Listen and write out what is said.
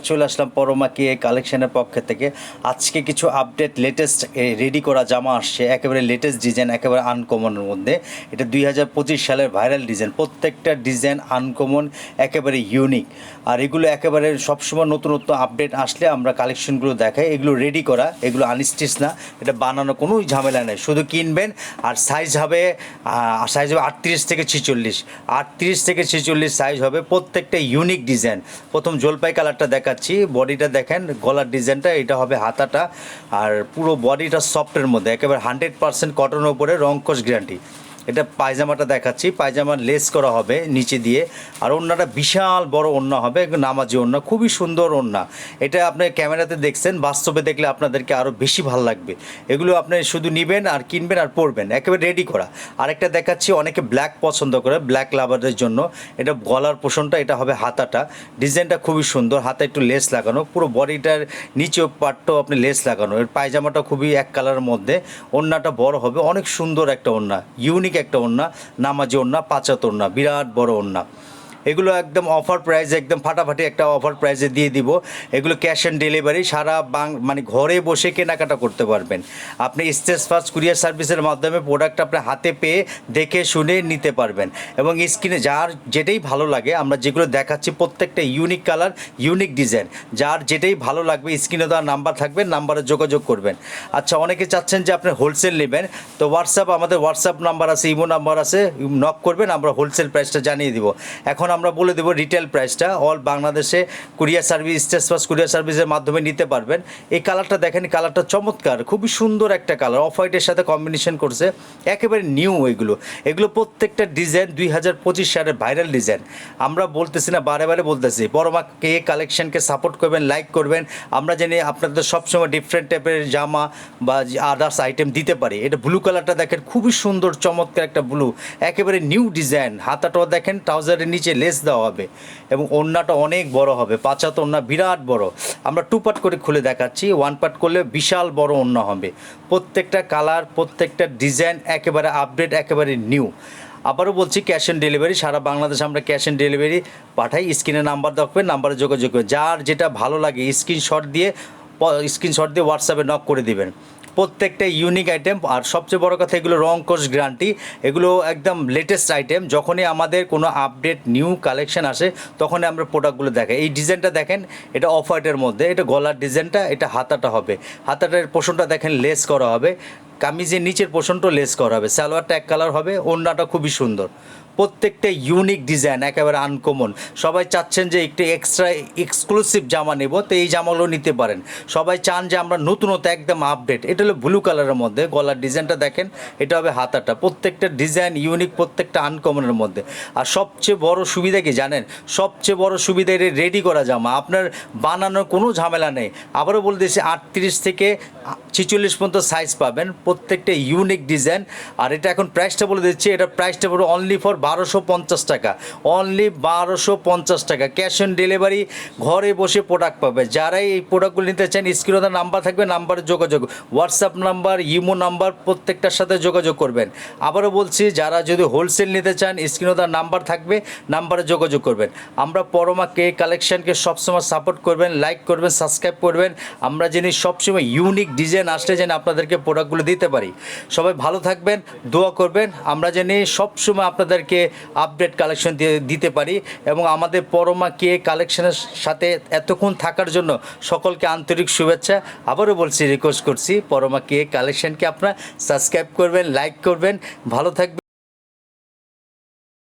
চলে আসলাম পরমা কে কালেকশনের পক্ষ থেকে। আজকে কিছু আপডেট লেটেস্ট রেডি করা জামা আসছে, একেবারে লেটেস্ট ডিজাইন, একেবারে আনকমনের মধ্যে। এটা 2025 সালের ভাইরাল ডিজাইন, প্রত্যেকটা ডিজাইন আনকমন, একেবারে ইউনিক। আর এগুলো একেবারে সবসময় নতুন নতুন আপডেট আসলে আমরা কালেকশনগুলো দেখাই। এগুলো রেডি করা, এগুলো আনস্টিচ না, এটা বানানো কোনো ঝামেলা নেই, শুধু কিনবেন। আর সাইজ হবে 38 থেকে 46, 38 থেকে 46 সাইজ হবে। প্রত্যেকটা ইউনিক ডিজাইন। প্রথম জলপাই কালারটা দেখাচ্ছি, বডিটা দেখেন, গলার ডিজাইনটা এটা হবে হাতাটা, আর পুরো বডিটা সফটের মধ্যে, একেবারে 100% কটনের উপরে, রংকশ গ্যারান্টি। এটা পায়জামাটা দেখাচ্ছি, পায়জামার লেস করা হবে নিচে দিয়ে, আর ওড়নাটা বিশাল বড় ওড়না হবে, নামাজি ওড়না, খুবই সুন্দর ওড়না। এটা আপনি ক্যামেরাতে দেখছেন, বাস্তবে দেখলে আপনাদেরকে আরও বেশি ভালো লাগবে। এগুলো আপনি শুধু নেবেন আর কিনবেন আর পরবেন, একেবারে রেডি করা। আরেকটা দেখাচ্ছি, অনেকে ব্ল্যাক পছন্দ করে, ব্ল্যাক লাভারদের জন্য। এটা গলার পোষণটা, এটা হবে হাতাটা, ডিজাইনটা খুবই সুন্দর, হাতে একটু লেস লাগানো, পুরো বডিটার নিচেও পাটটাও আপনি লেস লাগানো। এর পায়জামাটা খুবই এক কালারের মধ্যে, ওড়নাটা বড় হবে, অনেক সুন্দর একটা ওড়না, ইউনিক একটা ওড়না, নামাজি ওড়না, পাঁচাত ওড়না, বিরাট বড় ওড়না। এগুলো একদম অফার প্রাইসে, একদম ফাটাফাটি একটা অফার প্রাইসে দিয়ে দিব। এগুলো ক্যাশ অন ডেলিভারি, সারা মানে ঘরে বসে কেনাকাটা করতে পারবেন আপনি। স্টেজ ফার্স্ট কুরিয়ার সার্ভিসের মাধ্যমে প্রোডাক্ট আপনার হাতে পেয়ে দেখে শুনে নিতে পারবেন। এবং স্ক্রিনে যার যেটাই ভালো লাগে, আমরা যেগুলো দেখাচ্ছি প্রত্যেকটা ইউনিক কালার, ইউনিক ডিজাইন, যার যেটাই ভালো লাগবে স্ক্রিনে দেওয়ার নাম্বার থাকবে, নাম্বারে যোগাযোগ করবেন। আচ্ছা, অনেকে চাচ্ছেন যে আপনি হোলসেল নেবেন, তো আমাদের হোয়াটসঅ্যাপ নাম্বার আছে, ইমো নাম্বার আছে, নক করবেন, আমরা হোলসেল প্রাইসটা জানিয়ে দিব। এখন আমরা বলে দেবো রিটেল প্রাইসটা। অল বাংলাদেশে courier service, stage first courier সার্ভিসের মাধ্যমে নিতে পারবেন। এই কালারটা দেখেন, কালারটা চমৎকার, খুবই সুন্দর একটা কালার, অফ হোয়াইটের সাথে কম্বিনেশন করছে, একেবারে নিউ। এগুলো প্রত্যেকটা ডিজাইন 2025 সালের ভাইরাল ডিজাইন। আমরা বলতেছি না, বারে বারে বলতেছি, পরমা কে কালেকশনকে সাপোর্ট করবেন, লাইক করবেন। আমরা জানি আপনাদের সবসময় ডিফারেন্ট টাইপের জামা বা আদার্স আইটেম দিতে পারি। এটা ব্লু কালারটা দেখেন, খুবই সুন্দর চমৎকার একটা ব্লু, একেবারে নিউ ডিজাইন। হাতাটাও দেখেন, ট্রাউজারের নিচে লেস দেওয়া হবে, এবং ওড়নাটা অনেক বড় হবে, পাঁচাত ওড়না, বিরাট বড়। আমরা 2 পার্ট করে খুলে দেখাচ্ছি, 1 পার্ট করলে বিশাল বড় ওড়না হবে। প্রত্যেকটা কালার, প্রত্যেকটা ডিজাইন একেবারে আপডেট, একেবারে নিউ। আবারও বলছি, ক্যাশ অন ডেলিভারি, সারা বাংলাদেশে আমরা ক্যাশ অন ডেলিভারি পাঠাই। স্ক্রিনে নাম্বার দেখবেন, নাম্বারে যোগাযোগ করবেন। যার যেটা ভালো লাগে স্ক্রিনশট দিয়ে হোয়াটসঅ্যাপে নক করে দিবেন। প্রত্যেকটা ইউনিক আইটেম, আর সবচেয়ে বড় কথা, এগুলো রং কোর্স গ্যারান্টি, এগুলো একদম লেটেস্ট আইটেম। যখনই আমাদের কোনো আপডেট নিউ কালেকশন আসে, তখনই আমরা প্রোডাক্টগুলো দেখাই। এই ডিজাইনটা দেখেন, এটা অফ হোয়াইটের মধ্যে, এটা গলার ডিজাইনটা, এটা হাতাটা হবে, হাতাটার পোষণটা দেখেন লেস করা হবে, কামিজের নিচের পোষণটা লেস করা হবে, সালোয়ারটা এক কালার হবে, ওড়নাটা খুবই সুন্দর। প্রত্যেকটা ইউনিক ডিজাইন, একেবারে আনকমন। সবাই চাচ্ছেন যে একটু এক্সট্রা এক্সক্লুসিভ জামা নেব, তো এই জামাগুলো নিতে পারেন। সবাই চান যে আমরা নতুনত্ব, একদম আপডেট। এটা হলো ব্লু কালারের মধ্যে, গলার ডিজাইনটা দেখেন, এটা হবে হাতাটা। প্রত্যেকটা ডিজাইন ইউনিক, প্রত্যেকটা আনকমনের মধ্যে। আর সবচেয়ে বড় সুবিধা কি জানেন? সবচেয়ে বড় সুবিধা, এটা রেডি করা জামা, আপনার বানানোর কোনো ঝামেলা নেই। আবারও বলতেছি, 38 থেকে 46 পর্যন্ত সাইজ পাবেন, প্রত্যেকটা ইউনিক ডিজাইন। আর এটা এখন প্রাইসটা বলে দিচ্ছি, এটা প্রাইসটা পড়বে অনলি ফর 1250 টাকা, অনলি 1250 টাকা। ক্যাশ অন ডেলিভারি, ঘরে বসে প্রোডাক্ট পাবে। যারাই এই প্রোডাক্টগুলো নিতে চান, স্ক্রিনে নাম্বার থাকবে, নাম্বারে যোগাযোগ, হোয়াটসঅ্যাপ নাম্বার, ইমো নাম্বার, প্রত্যেকটার সাথে যোগাযোগ করবেন। আবারও বলছি, যারা যদি হোলসেল নিতে চান, স্ক্রিনে নাম্বার থাকবে, নাম্বারে যোগাযোগ করবেন। আমরা পরমা কে কালেকশনকে সবসময় সাপোর্ট করবেন, লাইক করবেন, সাবস্ক্রাইব করবেন। আমরা যিনি সবসময় ইউনিক ডিজাইন আসলে যেন আপনাদেরকে প্রোডাক্টগুলো দিতে পারি। সবাই ভালো থাকবেন, দোয়া করবেন, আমরা জানি সবসময় আপনাদেরকে আপডেট কালেকশন দিতে পারি। এবং আমাদের পরমা কে কালেকশনের সাথে এতক্ষণ থাকার জন্য সকলকে আন্তরিক শুভেচ্ছা। আবারও বলছি, রিকোয়েস্ট করছি, পরমা কে কালেকশনকে আপনারা সাবস্ক্রাইব করবেন, লাইক করবেন, ভালো থাকবেন।